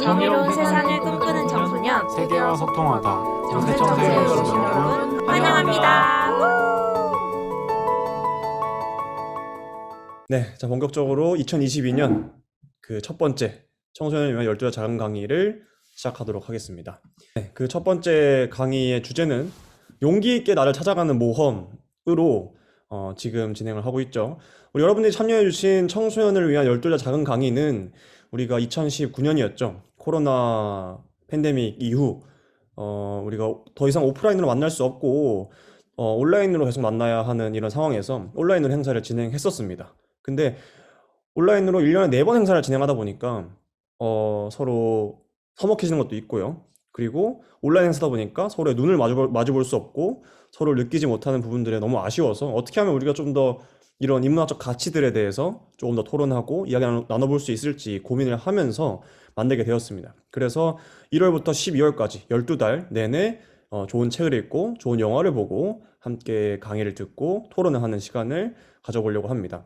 정의로운 세상을 꿈꾸는 청소년 세계와 소통하다 정세청소에 오신 여러분 환영합니다. 네, 자 본격적으로 2022년 그 첫 번째 청소년을 위한 12자 작은 강의를 시작하도록 하겠습니다. 네, 그 첫 번째 강의의 주제는 용기 있게 나를 찾아가는 모험으로 지금 진행을 하고 있죠. 우리 여러분들이 참여해주신 청소년을 위한 12자 작은 강의는 우리가 2019년이었죠. 코로나 팬데믹 이후 우리가 더 이상 오프라인으로 만날 수 없고 온라인으로 계속 만나야 하는 이런 상황에서 온라인으로 행사를 진행했었습니다. 근데 온라인으로 1년에 4번 행사를 진행하다 보니까 서로 서먹해지는 것도 있고요. 그리고 온라인 행사다 보니까 서로의 눈을 마주 볼 수 없고 서로를 느끼지 못하는 부분들에 너무 아쉬워서 어떻게 하면 우리가 좀 더 이런 인문학적 가치들에 대해서 조금 더 토론하고 이야기 나눠볼 수 있을지 고민을 하면서 만들게 되었습니다. 그래서 1월부터 12월까지 12달 내내 좋은 책을 읽고 좋은 영화를 보고 함께 강의를 듣고 토론을 하는 시간을 가져보려고 합니다.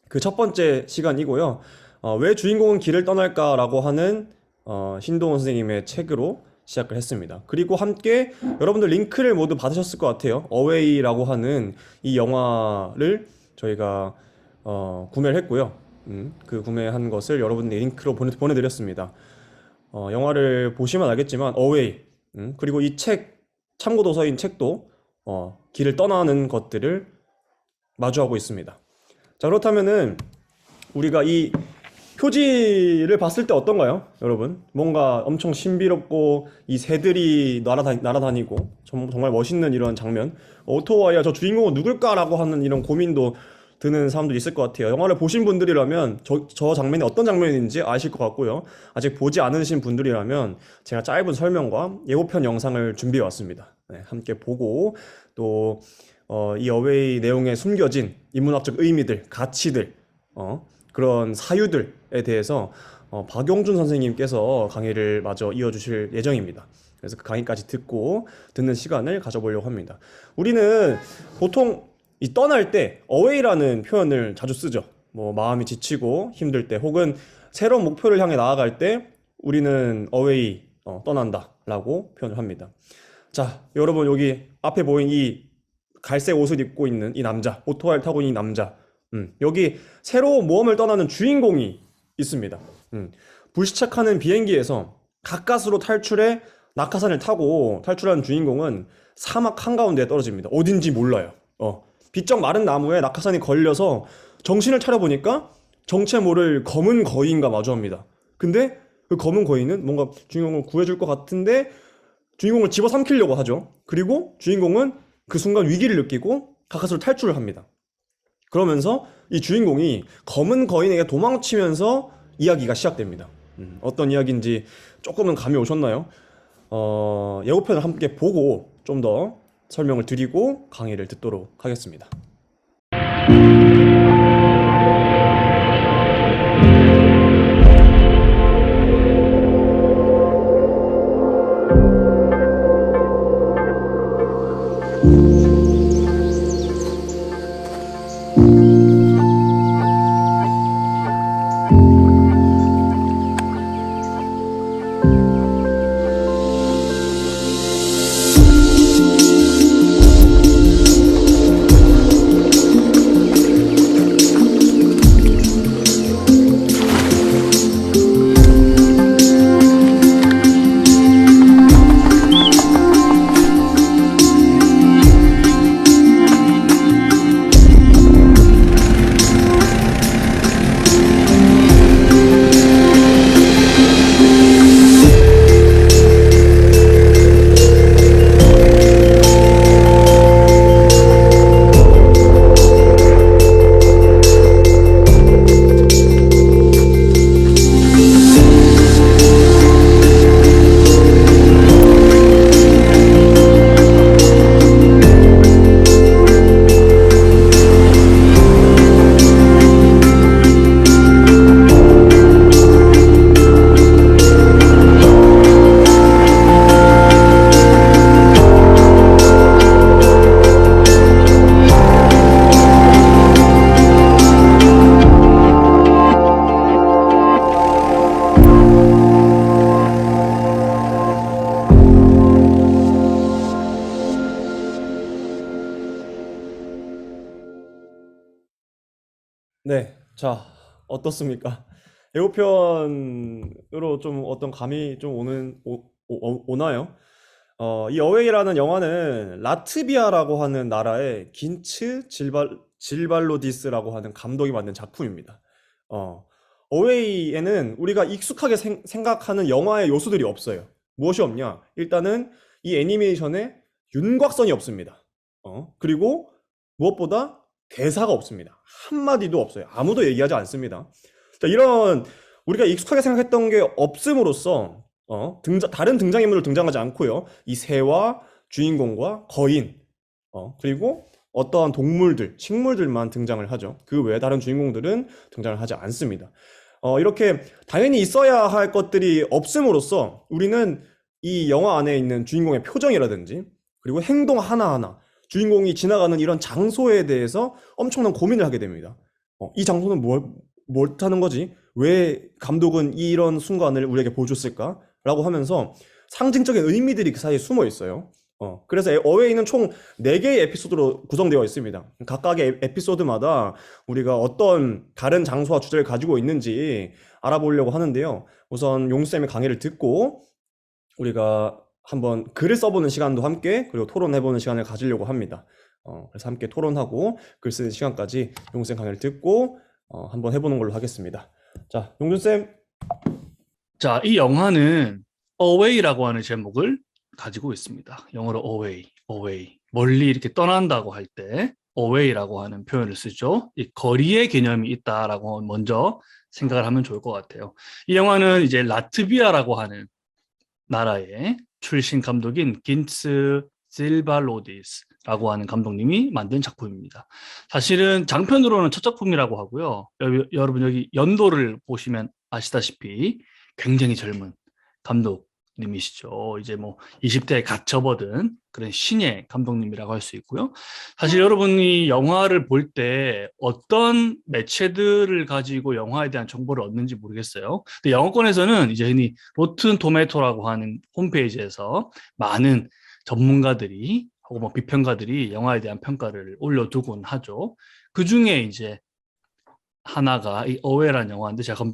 그 첫 번째 시간이고요. 왜 주인공은 길을 떠날까라고 하는 신동원 선생님의 책으로 시작을 했습니다. 그리고 함께 여러분들 링크를 모두 받으셨을 것 같아요. 어웨이라고 하는 이 영화를 저희가 구매를 했고요. 그 구매한 것을 여러분들 링크로 보내드렸습니다. 영화를 보시면 알겠지만 어웨이 그리고 이 책 참고 도서인 책도 길을 떠나는 것들을 마주하고 있습니다. 자, 그렇다면은 우리가 이 표지를 봤을 때 어떤가요, 여러분? 뭔가 엄청 신비롭고 이 새들이 날아다니고 정말 멋있는 이런 장면. 오토와야 저 주인공은 누굴까라고 하는 이런 고민도 드는 사람도 있을 것 같아요. 영화를 보신 분들이라면 저 장면이 어떤 장면인지 아실 것 같고요. 아직 보지 않으신 분들이라면 제가 짧은 설명과 예고편 영상을 준비해 왔습니다. 네, 함께 보고 또 이 어웨이 내용에 숨겨진 인문학적 의미들, 가치들, 그런 사유들에 대해서 박용준 선생님께서 강의를 마저 이어주실 예정입니다. 그래서 그 강의까지 듣는 시간을 가져보려고 합니다. 우리는 보통 이 떠날 때 어웨이라는 표현을 자주 쓰죠. 뭐 마음이 지치고 힘들 때 혹은 새로운 목표를 향해 나아갈 때 우리는 어웨이, 떠난다 라고 표현을 합니다. 자, 여러분 여기 앞에 보인 이 갈색 옷을 입고 있는 이 남자, 오토바이를 타고 있는 이 남자, 여기 새로운 모험을 떠나는 주인공이 있습니다. 불시착하는 비행기에서 가까스로 탈출해 낙하산을 타고 탈출하는 주인공은 사막 한가운데에 떨어집니다. 어딘지 몰라요. 비쩍 마른 나무에 낙하산이 걸려서 정신을 차려보니까 정체 모를 검은 거인과 마주합니다. 근데 그 검은 거인은 뭔가 주인공을 구해줄 것 같은데 주인공을 집어삼키려고 하죠. 그리고 주인공은 그 순간 위기를 느끼고 가까스로 탈출을 합니다. 그러면서 이 주인공이 검은 거인에게 도망치면서 이야기가 시작됩니다. 어떤 이야기인지 조금은 감이 오셨나요? 예고편을 함께 보고 좀 더 설명을 드리고 강의를 듣도록 하겠습니다. 자, 어떻습니까? 예고편으로 좀 어떤 감이 좀 오나요? 이 어웨이라는 영화는 라트비아라고 하는 나라의 긴츠 질발로디스라고 하는 감독이 만든 작품입니다. 어, 어웨이에는 우리가 익숙하게 생각하는 영화의 요소들이 없어요. 무엇이 없냐? 일단은 이 애니메이션에 윤곽선이 없습니다. 그리고 무엇보다 대사가 없습니다. 한마디도 없어요. 아무도 얘기하지 않습니다. 자, 이런 우리가 익숙하게 생각했던 게 없음으로써 다른 등장인물을 등장하지 않고요. 이 새와 주인공과 거인, 그리고 어떠한 동물들, 식물들만 등장을 하죠. 그 외에 다른 주인공들은 등장을 하지 않습니다. 이렇게 당연히 있어야 할 것들이 없음으로써 우리는 이 영화 안에 있는 주인공의 표정이라든지 그리고 행동 하나하나 주인공이 지나가는 이런 장소에 대해서 엄청난 고민을 하게 됩니다. 이 장소는 뭘 타는 거지? 왜 감독은 이런 순간을 우리에게 보여줬을까? 라고 하면서 상징적인 의미들이 그 사이에 숨어 있어요. 그래서 어웨이는 총 4개의 에피소드로 구성되어 있습니다. 각각의 에피소드마다 우리가 어떤 다른 장소와 주제를 가지고 있는지 알아보려고 하는데요. 우선 용쌤의 강의를 듣고 우리가 한번 글을 써보는 시간도 함께 그리고 토론해보는 시간을 가지려고 합니다. 그래서 함께 토론하고 글 쓰는 시간까지 용쌤 강의를 듣고 한번 해보는 걸로 하겠습니다. 자, 용준쌤. 자, 이 영화는 Away라고 하는 제목을 가지고 있습니다. 영어로 away. 멀리 이렇게 떠난다고 할 때 away라고 하는 표현을 쓰죠. 이 거리의 개념이 있다라고 먼저 생각을 하면 좋을 것 같아요. 이 영화는 이제 라트비아라고 하는 나라의 출신 감독인 긴츠 질발로디스라고 하는 감독님이 만든 작품입니다. 사실은 장편으로는 첫 작품이라고 하고요. 여러분 여기 연도를 보시면 아시다시피 굉장히 젊은 감독님이시죠. 이제 뭐 20대에 갓 접어든 그런 신예 감독님이라고 할 수 있고요. 사실 여러분이 영화를 볼 때 어떤 매체들을 가지고 영화에 대한 정보를 얻는지 모르겠어요. 근데 영어권에서는 이제 흔히 로튼 토마토라고 하는 홈페이지에서 많은 전문가들이 혹은 뭐 비평가들이 영화에 대한 평가를 올려두곤 하죠. 그 중에 이제 하나가 이 어웨이라는 영화인데 제가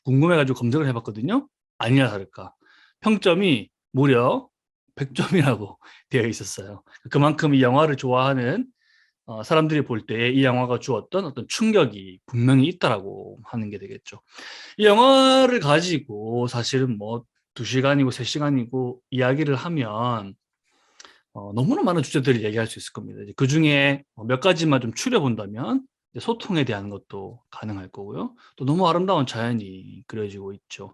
궁금해가지고 검색을 해봤거든요. 아니나 다를까 평점이 무려 100점이라고 되어 있었어요. 그만큼 이 영화를 좋아하는 사람들이 볼 때 이 영화가 주었던 어떤 충격이 분명히 있다라고 하는 게 되겠죠. 이 영화를 가지고 사실은 뭐 2시간이고 3시간이고 이야기를 하면 너무나 많은 주제들을 얘기할 수 있을 겁니다. 그 중에 몇 가지만 좀 추려본다면 소통에 대한 것도 가능할 거고요. 또 너무 아름다운 자연이 그려지고 있죠.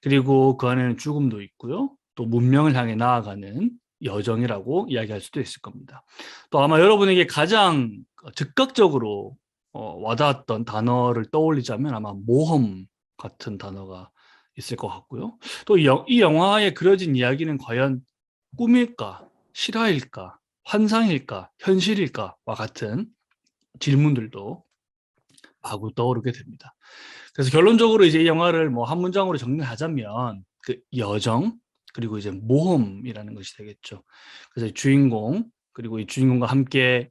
그리고 그 안에는 죽음도 있고요. 또 문명을 향해 나아가는 여정이라고 이야기할 수도 있을 겁니다. 또 아마 여러분에게 가장 즉각적으로 와닿았던 단어를 떠올리자면 아마 모험 같은 단어가 있을 것 같고요. 또 이 영화에 그려진 이야기는 과연 꿈일까, 실화일까, 환상일까, 현실일까와 같은 질문들도 마구 떠오르게 됩니다. 그래서 결론적으로 이제 이 영화를 뭐 한 문장으로 정리하자면 그 여정 그리고 이제 모험이라는 것이 되겠죠. 그래서 주인공 그리고 이 주인공과 함께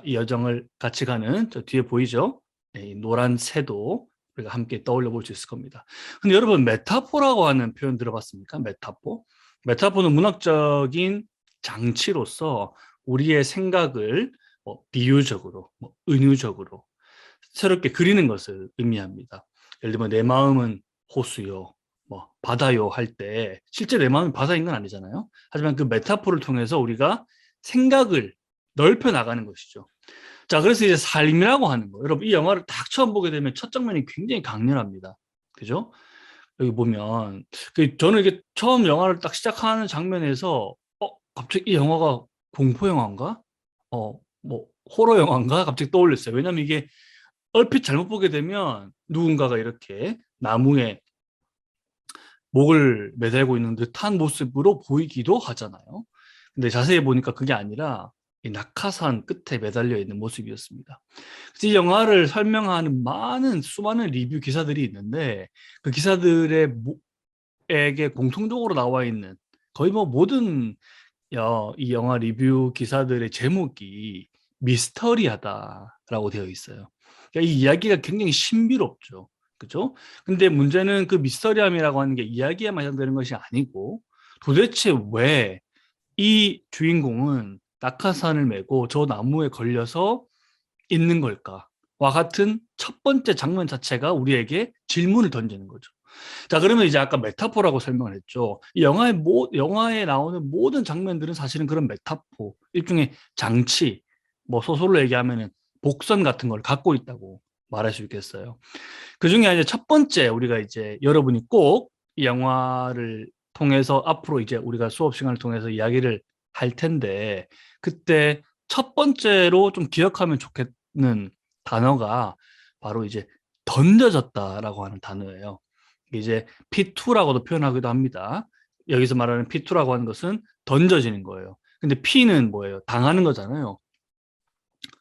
이 여정을 같이 가는 저 뒤에 보이죠? 이 노란 새도 우리가 함께 떠올려 볼 수 있을 겁니다. 근데 여러분 메타포라고 하는 표현 들어봤습니까? 메타포? 메타포는 문학적인 장치로서 우리의 생각을 비유적으로, 은유적으로 새롭게 그리는 것을 의미합니다. 예를 들면 내 마음은 호수요, 바다요 할 때 실제 내 마음이 바다인 건 아니잖아요. 하지만 그 메타포를 통해서 우리가 생각을 넓혀 나가는 것이죠. 자, 그래서 이제 삶이라고 하는 거. 여러분 이 영화를 딱 처음 보게 되면 첫 장면이 굉장히 강렬합니다. 그죠? 여기 보면 저는 이게 처음 영화를 딱 시작하는 장면에서 갑자기 이 영화가 공포 영화인가? 뭐 호러 영화인가? 갑자기 떠올렸어요. 왜냐면 이게 얼핏 잘못 보게 되면 누군가가 이렇게 나무에 목을 매달고 있는 듯한 모습으로 보이기도 하잖아요. 근데 자세히 보니까 그게 아니라 이 낙하산 끝에 매달려 있는 모습이었습니다. 그래서 이 영화를 설명하는 수많은 리뷰 기사들이 있는데 그 기사들에게 공통적으로 나와 있는 거의 뭐 모든 이 영화 리뷰 기사들의 제목이 미스터리하다라고 되어 있어요. 그러니까 이 이야기가 굉장히 신비롭죠. 그죠? 근데 문제는 그 미스터리함이라고 하는 게 이야기에만 해당되는 것이 아니고 도대체 왜 이 주인공은 낙하산을 메고 저 나무에 걸려서 있는 걸까와 같은 첫 번째 장면 자체가 우리에게 질문을 던지는 거죠. 자, 그러면 이제 아까 메타포라고 설명을 했죠. 이 영화에 나오는 모든 장면들은 사실은 그런 메타포, 일종의 장치, 뭐 소설로 얘기하면은 복선 같은 걸 갖고 있다고 말할 수 있겠어요. 그 중에 이제 첫 번째 우리가 이제 여러분이 꼭 이 영화를 통해서 앞으로 이제 우리가 수업 시간을 통해서 이야기를 할 텐데 그때 첫 번째로 좀 기억하면 좋겠는 단어가 바로 이제 던져졌다라고 하는 단어예요. 이제 P2라고도 표현하기도 합니다. 여기서 말하는 P2라고 하는 것은 던져지는 거예요. 근데 P는 뭐예요? 당하는 거잖아요.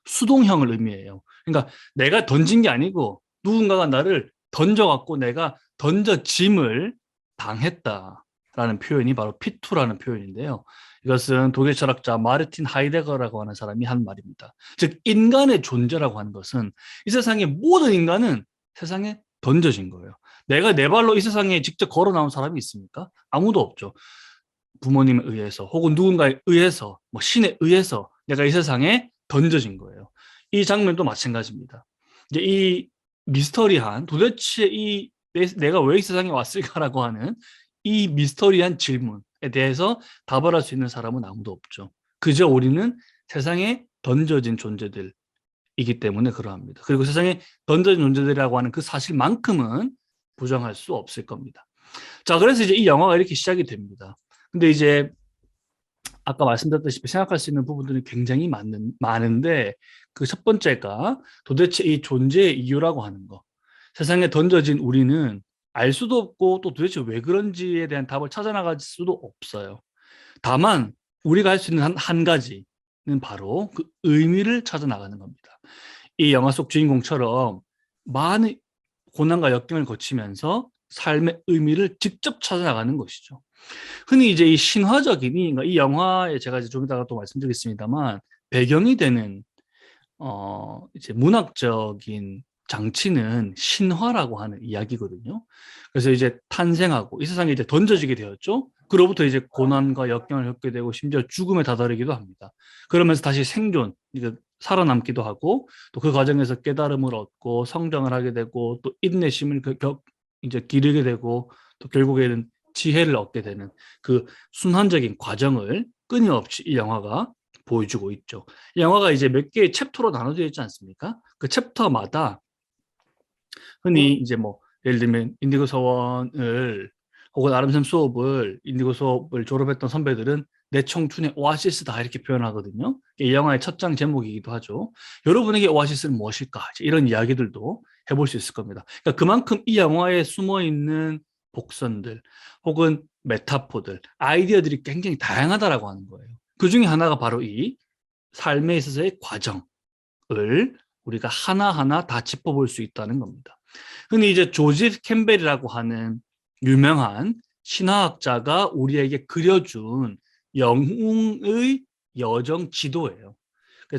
수동형을 의미해요. 그러니까 내가 던진 게 아니고 누군가가 나를 던져갖고 내가 던져짐을 당했다라는 표현이 바로 P2라는 표현인데요. 이것은 독일 철학자 마르틴 하이데거라고 하는 사람이 한 말입니다. 즉 인간의 존재라고 하는 것은 이 세상의 모든 인간은 세상에 던져진 거예요. 내가 내 발로 이 세상에 직접 걸어 나온 사람이 있습니까? 아무도 없죠. 부모님에 의해서 혹은 누군가에 의해서 뭐 신에 의해서 내가 이 세상에 던져진 거예요. 이 장면도 마찬가지입니다. 이제 이 미스터리한 도대체 내가 왜 이 세상에 왔을까라고 하는 이 미스터리한 질문에 대해서 답을 할 수 있는 사람은 아무도 없죠. 그저 우리는 세상에 던져진 존재들이기 때문에 그러합니다. 그리고 세상에 던져진 존재들이라고 하는 그 사실만큼은 부정할 수 없을 겁니다. 자, 그래서 이제 이 영화가 이렇게 시작이 됩니다. 근데 이제 아까 말씀드렸다시피 생각할 수 있는 부분들이 굉장히 많은데 그 첫 번째가 도대체 이 존재의 이유라고 하는 거. 세상에 던져진 우리는 알 수도 없고 또 도대체 왜 그런지에 대한 답을 찾아나갈 수도 없어요. 다만 우리가 할 수 있는 한 가지는 바로 그 의미를 찾아나가는 겁니다. 이 영화 속 주인공처럼 많은 고난과 역경을 거치면서 삶의 의미를 직접 찾아나가는 것이죠. 흔히 이제 이 신화적인 이 영화에 제가 이제 좀 이따가 또 말씀드리겠습니다만 배경이 되는 이제 문학적인 장치는 신화라고 하는 이야기거든요. 그래서 이제 탄생하고 이 세상에 이제 던져지게 되었죠. 그로부터 이제 고난과 역경을 겪게 되고 심지어 죽음에 다다르기도 합니다. 그러면서 다시 생존, 이제 살아남기도 하고 또 그 과정에서 깨달음을 얻고 성장을 하게 되고 또 인내심을 이제 기르게 되고 또 결국에는 지혜를 얻게 되는 그 순환적인 과정을 끊임없이 이 영화가 보여주고 있죠. 이 영화가 이제 몇 개의 챕터로 나눠져 있지 않습니까? 그 챕터마다 흔히 이제 뭐 예를 들면 인디고 서원을 혹은 아름샘 수업을 인디고 수업을 졸업했던 선배들은 내 청춘의 오아시스다 이렇게 표현하거든요. 이 영화의 첫 장 제목이기도 하죠. 여러분에게 오아시스는 무엇일까? 이런 이야기들도 해볼 수 있을 겁니다. 그러니까 그만큼 이 영화에 숨어 있는 복선들 혹은 메타포들, 아이디어들이 굉장히 다양하다라고 하는 거예요. 그 중에 하나가 바로 이 삶에 있어서의 과정을 우리가 하나하나 다 짚어볼 수 있다는 겁니다. 흔히 이제 조지 캠벨이라고 하는 유명한 신화학자가 우리에게 그려준 영웅의 여정 지도예요.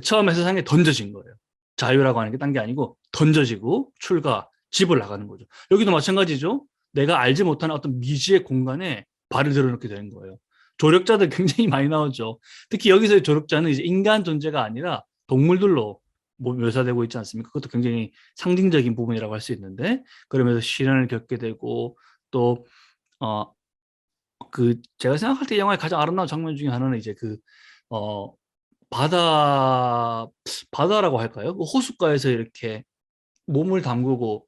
처음에 세상에 던져진 거예요. 자유라고 하는 게 딴 게 아니고 던져지고 출가, 집을 나가는 거죠. 여기도 마찬가지죠. 내가 알지 못하는 어떤 미지의 공간에 발을 들어놓게 되는 거예요. 조력자들 굉장히 많이 나오죠. 특히 여기서의 조력자는 이제 인간 존재가 아니라 동물들로 묘사되고 있지 않습니까? 그것도 굉장히 상징적인 부분이라고 할 수 있는데 그러면서 시련을 겪게 되고 또 제가 생각할 때 영화의 가장 아름다운 장면 중에 하나는 이제 바다라고 할까요? 그 호숫가에서 이렇게 몸을 담그고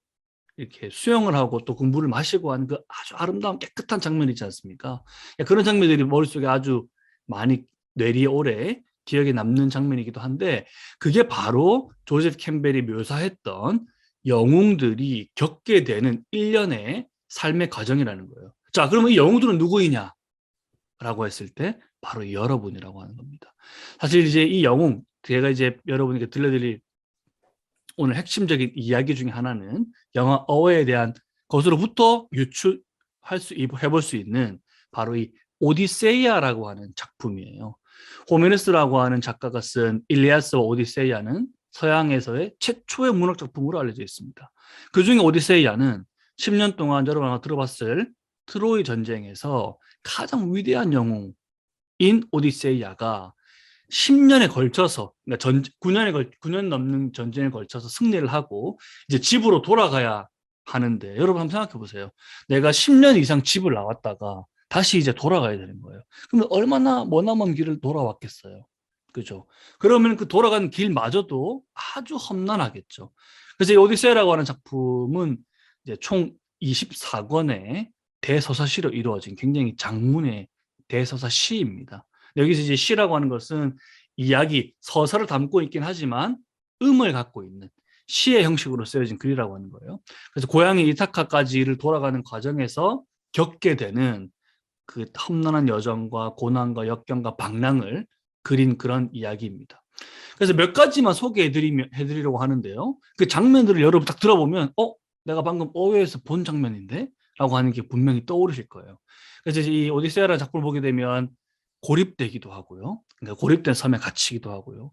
이렇게 수영을 하고 또 그 물을 마시고 하는 그 아주 아름다운 깨끗한 장면이 있지 않습니까? 그런 장면들이 머릿속에 아주 많이 뇌리에 오래 기억에 남는 장면이기도 한데 그게 바로 조셉 캠벨이 묘사했던 영웅들이 겪게 되는 일련의 삶의 과정이라는 거예요. 자, 그러면 이 영웅들은 누구이냐? 라고 했을 때 바로 여러분이라고 하는 겁니다. 사실 이제 이 영웅, 제가 이제 여러분에게 들려드릴 오늘 핵심적인 이야기 중에 하나는 영화 어웨이에 대한 것으로부터 해볼 수 있는 바로 이 오디세이아라고 하는 작품이에요. 호메네스라고 하는 작가가 쓴 일리아스와 오디세이아는 서양에서의 최초의 문학 작품으로 알려져 있습니다. 그중에 오디세이아는 10년 동안 여러분 아마 들어봤을 트로이 전쟁에서 가장 위대한 영웅인 오디세이아가 10년에 걸쳐서, 그러니까 9년 넘는 전쟁에 걸쳐서 승리를 하고 이제 집으로 돌아가야 하는데, 여러분 한번 생각해 보세요. 내가 10년 이상 집을 나왔다가 다시 이제 돌아가야 되는 거예요. 그러면 얼마나 머나먼 길을 돌아왔겠어요. 그죠? 그러면 그 돌아가는 길마저도 아주 험난하겠죠. 그래서 이 오디세이라고 하는 작품은 이제 총 24권의 대서사시로 이루어진 굉장히 장문의 대서사시입니다. 여기서 이제 시라고 하는 것은 이야기, 서사를 담고 있긴 하지만 음을 갖고 있는 시의 형식으로 쓰여진 글이라고 하는 거예요. 그래서 고향인 이타카까지를 돌아가는 과정에서 겪게 되는 그 험난한 여정과 고난과 역경과 방랑을 그린 그런 이야기입니다. 그래서 몇 가지만 소개해드리려고 하는데요. 그 장면들을 여러분 딱 들어보면 내가 방금 어웨이에서 본 장면인데? 라고 하는 게 분명히 떠오르실 거예요. 그래서 이 오디세이라는 작품을 보게 되면 고립되기도 하고요. 그러니까 고립된 섬에 갇히기도 하고요.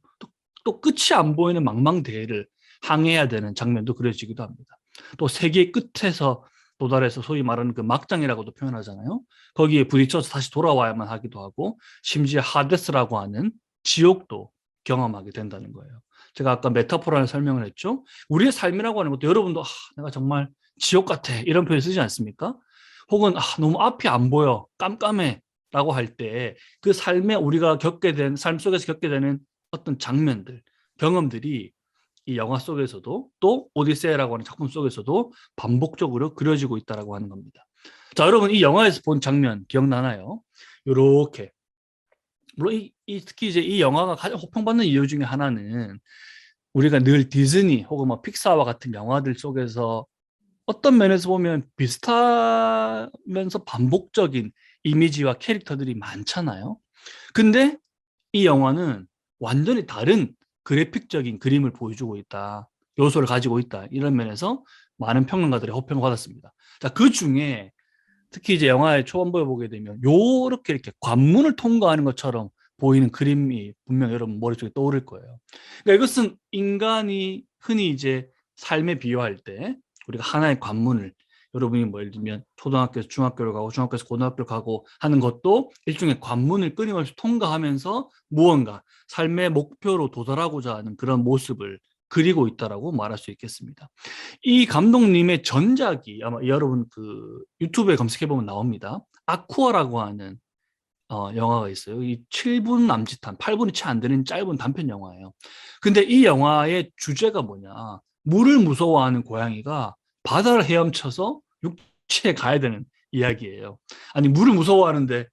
또 끝이 안 보이는 망망대해를 항해해야 되는 장면도 그려지기도 합니다. 또 세계의 끝에서 도달해서 소위 말하는 그 막장이라고도 표현하잖아요. 거기에 부딪혀서 다시 돌아와야만 하기도 하고, 심지어 하데스라고 하는 지옥도 경험하게 된다는 거예요. 제가 아까 메타포라는 설명을 했죠. 우리의 삶이라고 하는 것도 여러분도 내가 정말 지옥 같아 이런 표현 쓰지 않습니까? 혹은 너무 앞이 안 보여 깜깜해 라고 할 때 그 삶에 우리가 삶 속에서 겪게 되는 어떤 장면들, 경험들이 이 영화 속에서도 또 오디세이라고 하는 작품 속에서도 반복적으로 그려지고 있다라고 하는 겁니다. 자, 여러분 이 영화에서 본 장면 기억나나요? 요렇게. 물론 특히 이제 이 영화가 가장 호평받는 이유 중에 하나는 우리가 늘 디즈니 혹은 뭐 픽사와 같은 영화들 속에서 어떤 면에서 보면 비슷하면서 반복적인 이미지와 캐릭터들이 많잖아요. 근데 이 영화는 완전히 다른 그래픽적인 그림을 보여주고 있다. 요소를 가지고 있다. 이런 면에서 많은 평론가들의 호평을 받았습니다. 자, 그 중에 특히 이제 영화의 초반부에 보게 되면 요렇게 이렇게 관문을 통과하는 것처럼 보이는 그림이 분명 여러분 머릿속에 떠오를 거예요. 그러니까 이것은 인간이 흔히 이제 삶에 비유할 때 우리가 하나의 관문을, 여러분이 뭐 예를 들면 초등학교에서 중학교를 가고 중학교에서 고등학교를 가고 하는 것도 일종의 관문을 끊임없이 통과하면서 무언가 삶의 목표로 도달하고자 하는 그런 모습을 그리고 있다라고 말할 수 있겠습니다. 이 감독님의 전작이 아마 여러분 그 유튜브에 검색해 보면 나옵니다. 아쿠아라고 하는 영화가 있어요. 이 7분 남짓한 8분이 채 안 되는 짧은 단편 영화예요. 근데 이 영화의 주제가 뭐냐? 물을 무서워하는 고양이가 바다를 헤엄쳐서 육지에 가야 되는 이야기예요. 아니 물을 무서워하는데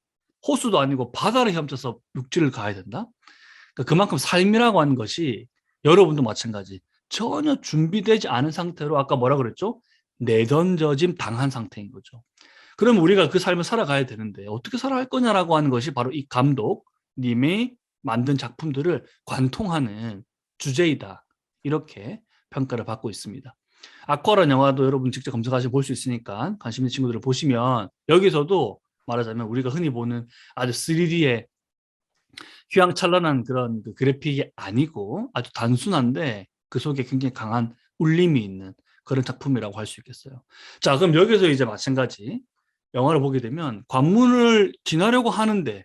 호수도 아니고 바다를 헤엄쳐서 육지를 가야 된다? 그러니까 그만큼 삶이라고 하는 것이 여러분도 마찬가지 전혀 준비되지 않은 상태로 아까 뭐라 그랬죠? 내던져짐 당한 상태인 거죠. 그럼 우리가 그 삶을 살아가야 되는데 어떻게 살아갈 거냐라고 하는 것이 바로 이 감독님이 만든 작품들을 관통하는 주제이다. 이렇게 평가를 받고 있습니다. 아쿠아라는 영화도 여러분 직접 검색하시면 볼 수 있으니까 관심 있는 친구들을 보시면 여기서도 말하자면 우리가 흔히 보는 아주 3D의 휘황찬란한 그런 그 그래픽이 아니고 아주 단순한데 그 속에 굉장히 강한 울림이 있는 그런 작품이라고 할 수 있겠어요. 자, 그럼 여기서 이제 마찬가지 영화를 보게 되면 관문을 지나려고 하는데,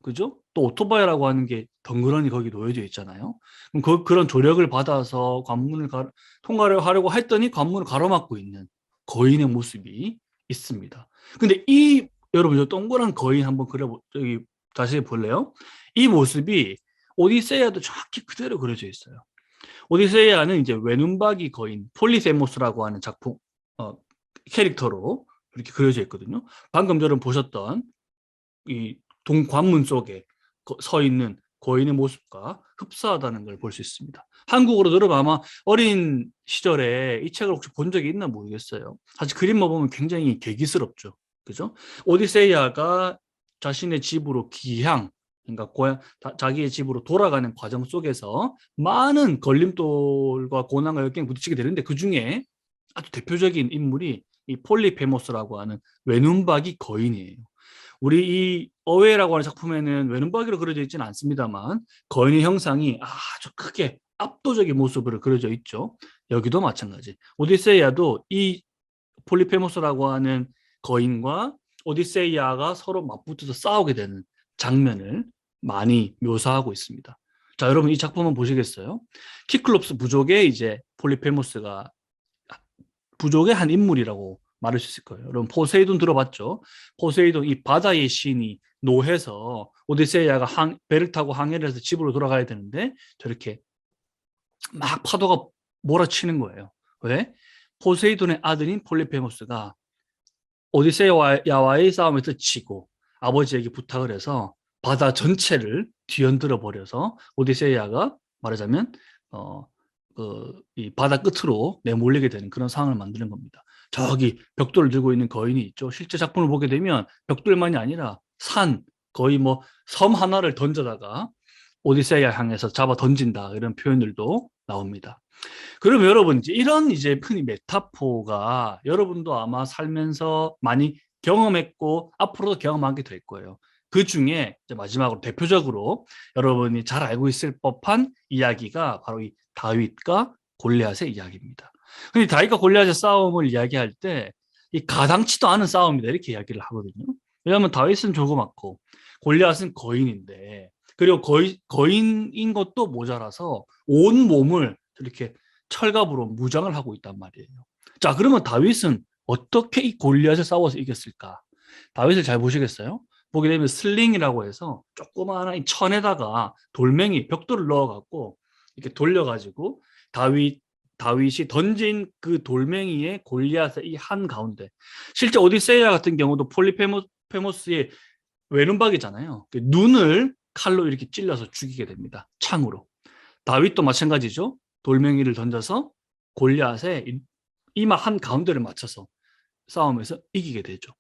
그죠? 또 오토바이라고 하는 게 덩그러니 거기 놓여져 있잖아요. 그럼 그런 조력을 받아서 관문을 통과를 하려고 했더니 관문을 가로막고 있는 거인의 모습이 있습니다. 근데 여러분 저 동그란 거인 한번 여기 다시 볼래요? 이 모습이 오디세이아도 정확히 그대로 그려져 있어요. 오디세이아는 이제 외눈박이 거인 폴리세모스라고 하는 작품 캐릭터로 이렇게 그려져 있거든요. 방금 여러분 보셨던 이 동관문 속에 서 있는 거인의 모습과 흡사하다는 걸 볼 수 있습니다. 한국어로 여러분 아마 어린 시절에 이 책을 혹시 본 적이 있나 모르겠어요. 사실 그림만 보면 굉장히 괴기스럽죠. 그죠? 오디세이아가 자신의 집으로 그러니까 자기의 집으로 돌아가는 과정 속에서 많은 걸림돌과 고난과 역경에 부딪히게 되는데 그 중에 아주 대표적인 인물이 이 폴리페모스라고 하는 외눈박이 거인이에요. 우리 이 어웨이라고 하는 작품에는 외눈박이로 그려져 있지는 않습니다만 거인의 형상이 아주 크게 압도적인 모습으로 그려져 있죠. 여기도 마찬가지. 오디세이아도 이 폴리페모스라고 하는 거인과 오디세이아가 서로 맞붙어서 싸우게 되는 장면을 많이 묘사하고 있습니다. 자, 여러분 이 작품 은 보시겠어요? 키클롭스 부족의 이제 폴리페모스가 부족의 한 인물이라고 말할 수 있을 거예요. 여러분 포세이돈 들어봤죠? 포세이돈 이 바다의 신이 노해서 오디세이아가 배를 타고 항해를 해서 집으로 돌아가야 되는데 저렇게 막 파도가 몰아치는 거예요. 왜? 포세이돈의 아들인 폴리페모스가 오디세이아와의 싸움에서 지고 아버지에게 부탁을 해서 바다 전체를 뒤흔들어 버려서 오디세이아가 말하자면 이 바다 끝으로 내몰리게 되는 그런 상황을 만드는 겁니다. 저기 벽돌을 들고 있는 거인이 있죠. 실제 작품을 보게 되면 벽돌만이 아니라 산, 거의 뭐 섬 하나를 던져다가 오디세이아 향해서 잡아 던진다 이런 표현들도 나옵니다. 그럼 여러분 이런 이제 흔히 메타포가 여러분도 아마 살면서 많이 경험했고 앞으로도 경험하게 될 거예요. 그 중에 마지막으로 대표적으로 여러분이 잘 알고 있을 법한 이야기가 바로 이 다윗과 골리앗의 이야기입니다. 근데 다윗과 골리앗의 싸움을 이야기할 때 이 가당치도 않은 싸움이다 이렇게 이야기를 하거든요. 왜냐하면 다윗은 조그맣고 골리앗은 거인인데 그리고 거인인 것도 모자라서 온 몸을 이렇게 철갑으로 무장을 하고 있단 말이에요. 자, 그러면 다윗은 어떻게 이 골리앗을 싸워서 이겼을까? 다윗을 잘 보시겠어요? 보게 되면 슬링이라고 해서 조그마한 이 천에다가 돌멩이, 벽돌을 넣어갖고 이렇게 돌려가지고 다윗이 던진 그 돌멩이에 골리앗의 이 한 가운데 실제 오디세이아 같은 경우도 폴리페모스의 외눈박이잖아요. 그 눈을 칼로 이렇게 찔러서 죽이게 됩니다. 창으로. 다윗도 마찬가지죠. 돌멩이를 던져서 골리앗의 이마 한 가운데를 맞춰서 싸움에서 이기게 되죠.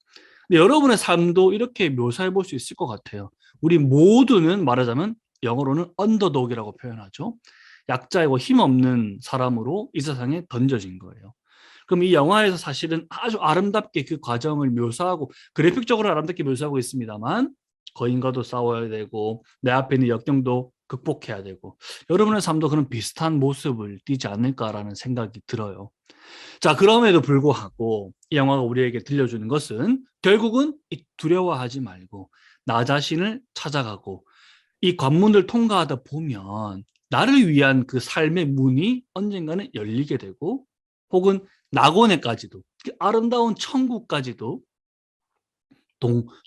근데 여러분의 삶도 이렇게 묘사해 볼 수 있을 것 같아요. 우리 모두는 말하자면 영어로는 언더독이라고 표현하죠. 약자이고 힘없는 사람으로 이 세상에 던져진 거예요. 그럼 이 영화에서 사실은 아주 아름답게 그 과정을 묘사하고 그래픽적으로 아름답게 묘사하고 있습니다만 거인과도 싸워야 되고 내 앞에 있는 역경도 극복해야 되고 여러분의 삶도 그런 비슷한 모습을 띠지 않을까라는 생각이 들어요. 자, 그럼에도 불구하고 이 영화가 우리에게 들려주는 것은 결국은 두려워하지 말고 나 자신을 찾아가고 이 관문을 통과하다 보면 나를 위한 그 삶의 문이 언젠가는 열리게 되고 혹은 낙원에까지도 아름다운 천국까지도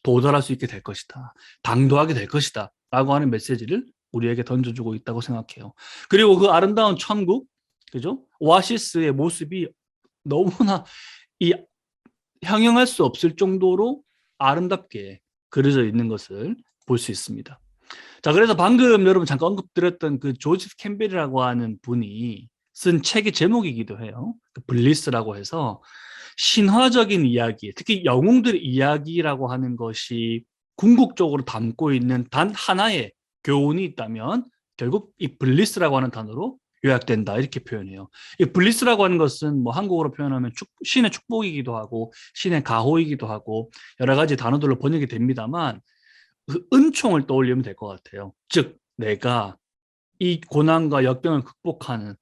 도달할 수 있게 될 것이다. 당도하게 될 것이다. 라고 하는 메시지를 우리에게 던져주고 있다고 생각해요. 그리고 그 아름다운 천국, 그죠? 오아시스의 모습이 너무나 형용할 수 없을 정도로 아름답게 그려져 있는 것을 볼 수 있습니다. 자, 그래서 방금 여러분 잠깐 언급드렸던 그 조지 캠벨이라고 하는 분이 쓴 책의 제목이기도 해요. 그 블리스라고 해서 신화적인 이야기, 특히 영웅들의 이야기라고 하는 것이 궁극적으로 담고 있는 단 하나의 교훈이 있다면 결국 이 블리스라고 하는 단어로 요약된다 이렇게 표현해요. 이 블리스라고 하는 것은 뭐 한국어로 표현하면 신의 축복이기도 하고 신의 가호이기도 하고 여러 가지 단어들로 번역이 됩니다만 그 은총을 떠올리면 될 것 같아요. 즉 내가 이 고난과 역경을 극복하는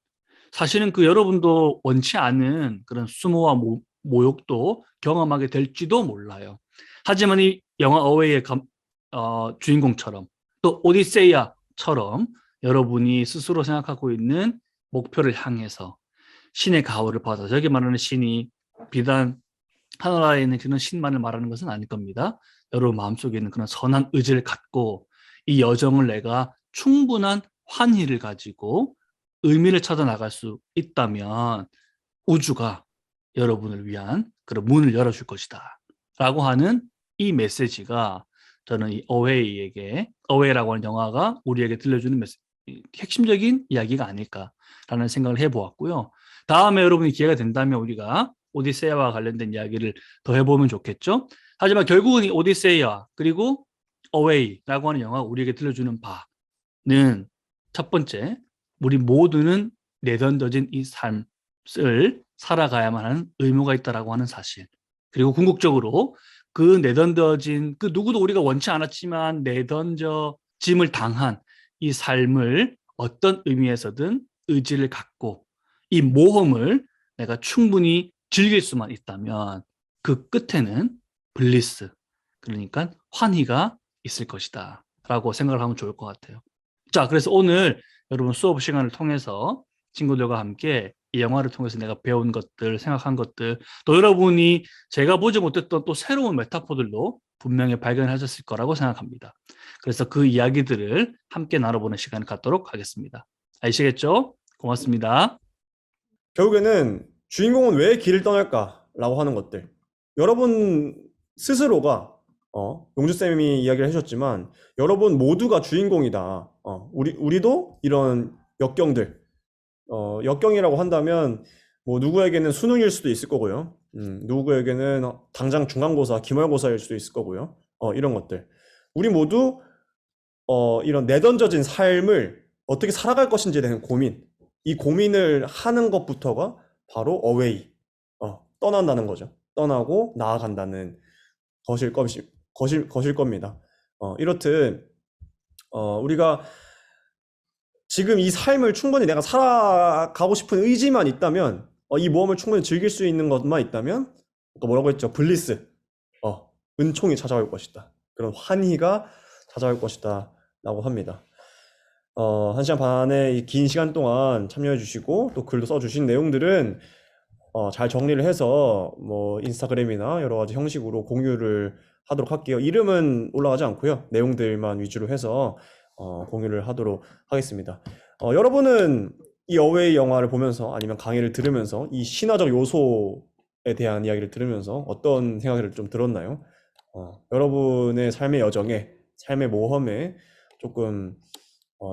사실은 그 여러분도 원치 않은 그런 수모와 모욕도 경험하게 될지도 몰라요. 하지만 이 영화 어웨이의 주인공처럼 또 오디세이아처럼 여러분이 스스로 생각하고 있는 목표를 향해서 신의 가호를 받아서 여기 말하는 신이 비단 하늘나라에 있는 그런 신만을 말하는 것은 아닐 겁니다. 여러분 마음속에 있는 그런 선한 의지를 갖고 이 여정을 내가 충분한 환희를 가지고 의미를 찾아 나갈 수 있다면 우주가 여러분을 위한 그런 문을 열어줄 것이다 라고 하는 이 메시지가 저는 이 어웨이라고 하는 영화가 우리에게 들려주는 핵심적인 이야기가 아닐까라는 생각을 해보았고요. 다음에 여러분이 기회가 된다면 우리가 오디세이아와 관련된 이야기를 더 해보면 좋겠죠. 하지만 결국은 이 오디세이아 그리고 어웨이라고 하는 영화가 우리에게 들려주는 바는 첫 번째, 우리 모두는 내던져진 이 삶을 살아가야만 하는 의무가 있다라고 하는 사실. 그리고 궁극적으로 그 내던져진 그 누구도 우리가 원치 않았지만 내던져짐을 당한 이 삶을 어떤 의미에서든 의지를 갖고 이 모험을 내가 충분히 즐길 수만 있다면 그 끝에는 블리스, 그러니까 환희가 있을 것이다 라고 생각을 하면 좋을 것 같아요. 자, 그래서 오늘 여러분 수업 시간을 통해서 친구들과 함께 이 영화를 통해서 내가 배운 것들, 생각한 것들, 또 여러분이 제가 보지 못했던 또 새로운 메타포들도 분명히 발견하셨을 거라고 생각합니다. 그래서 그 이야기들을 함께 나눠보는 시간을 갖도록 하겠습니다. 아시겠죠? 고맙습니다. 결국에는 주인공은 왜 길을 떠날까라고 하는 것들. 여러분 스스로가 용주쌤이 이야기를 해주셨지만 여러분 모두가 주인공이다. 우리도 이런 역경들, 역경이라고 한다면 뭐 누구에게는 수능일 수도 있을 거고요. 누구에게는 당장 중간고사, 기말고사일 수도 있을 거고요. 이런 것들. 우리 모두 이런 내던져진 삶을 어떻게 살아갈 것인지에 대한 고민, 이 고민을 하는 것부터가 바로 어웨이, 떠난다는 거죠. 떠나고 나아간다는 것일 겁니다. 이렇듯 우리가 지금 이 삶을 충분히 내가 살아가고 싶은 의지만 있다면, 이 모험을 충분히 즐길 수 있는 것만 있다면, 또 뭐라고 했죠? 블리스, 은총이 찾아올 것이다. 그런 환희가 찾아올 것이다 라고 합니다. 1시간 반의 이 긴 시간 동안 참여해 주시고 또 글도 써주신 내용들은 잘 정리를 해서 뭐 인스타그램이나 여러 가지 형식으로 공유를 하도록 할게요. 이름은 올라가지 않고요. 내용들만 위주로 해서 공유를 하도록 하겠습니다. 여러분은 이 어웨이 영화를 보면서 아니면 강의를 들으면서 이 신화적 요소에 대한 이야기를 들으면서 어떤 생각을 좀 들었나요? 여러분의 삶의 여정에, 삶의 모험에 조금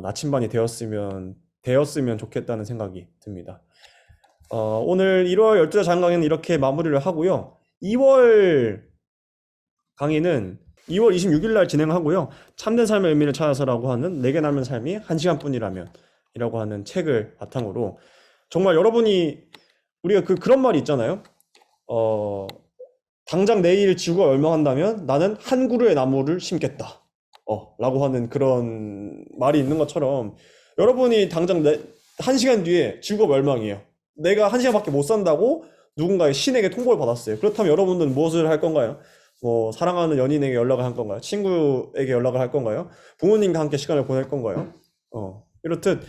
나침반이 되었으면 좋겠다는 생각이 듭니다. 오늘 1월 12자 자연 강의는 이렇게 마무리를 하고요. 2월 강의는 2월 26일 날 진행하고요. 참된 삶의 의미를 찾아서라고 하는 내게 남은 삶이 1시간뿐이라면 이라고 하는 책을 바탕으로 정말 여러분이 우리가 그런 말이 있잖아요. 당장 내일 지구가 멸망한다면 나는 한 그루의 나무를 심겠다. 라고 하는 그런 말이 있는 것처럼 여러분이 당장 1시간 뒤에 지구가 멸망이에요. 내가 1시간밖에 못 산다고 누군가의 신에게 통보를 받았어요. 그렇다면 여러분들은 무엇을 할 건가요? 뭐 사랑하는 연인에게 연락을 할 건가요? 친구에게 연락을 할 건가요? 부모님과 함께 시간을 보낼 건가요? 이렇듯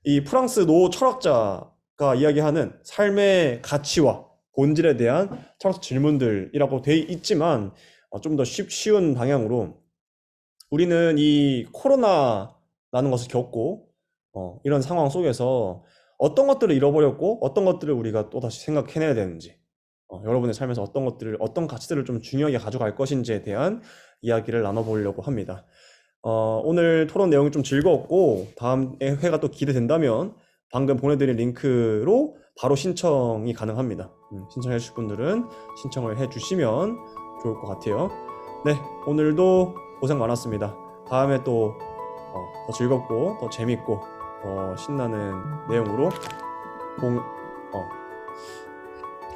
이 프랑스 노 철학자가 이야기하는 삶의 가치와 본질에 대한 철학적 질문들이라고 돼 있지만 좀 더 쉬운 방향으로 우리는 이 코로나라는 것을 겪고 이런 상황 속에서 어떤 것들을 잃어버렸고 어떤 것들을 우리가 또다시 생각해내야 되는지, 여러분의 삶에서 어떤 가치들을 좀 중요하게 가져갈 것인지에 대한 이야기를 나눠보려고 합니다. 오늘 토론 내용이 좀 즐거웠고 다음 회가 또 기대된다면 방금 보내드린 링크로 바로 신청이 가능합니다. 신청해 주실 분들은 신청을 해주시면 좋을 것 같아요. 네, 오늘도 고생 많았습니다. 다음에 또 더 즐겁고 더 재밌고 더 신나는 내용으로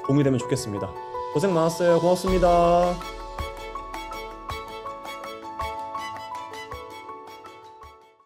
공유되면 좋겠습니다. 고생 많았어요. 고맙습니다.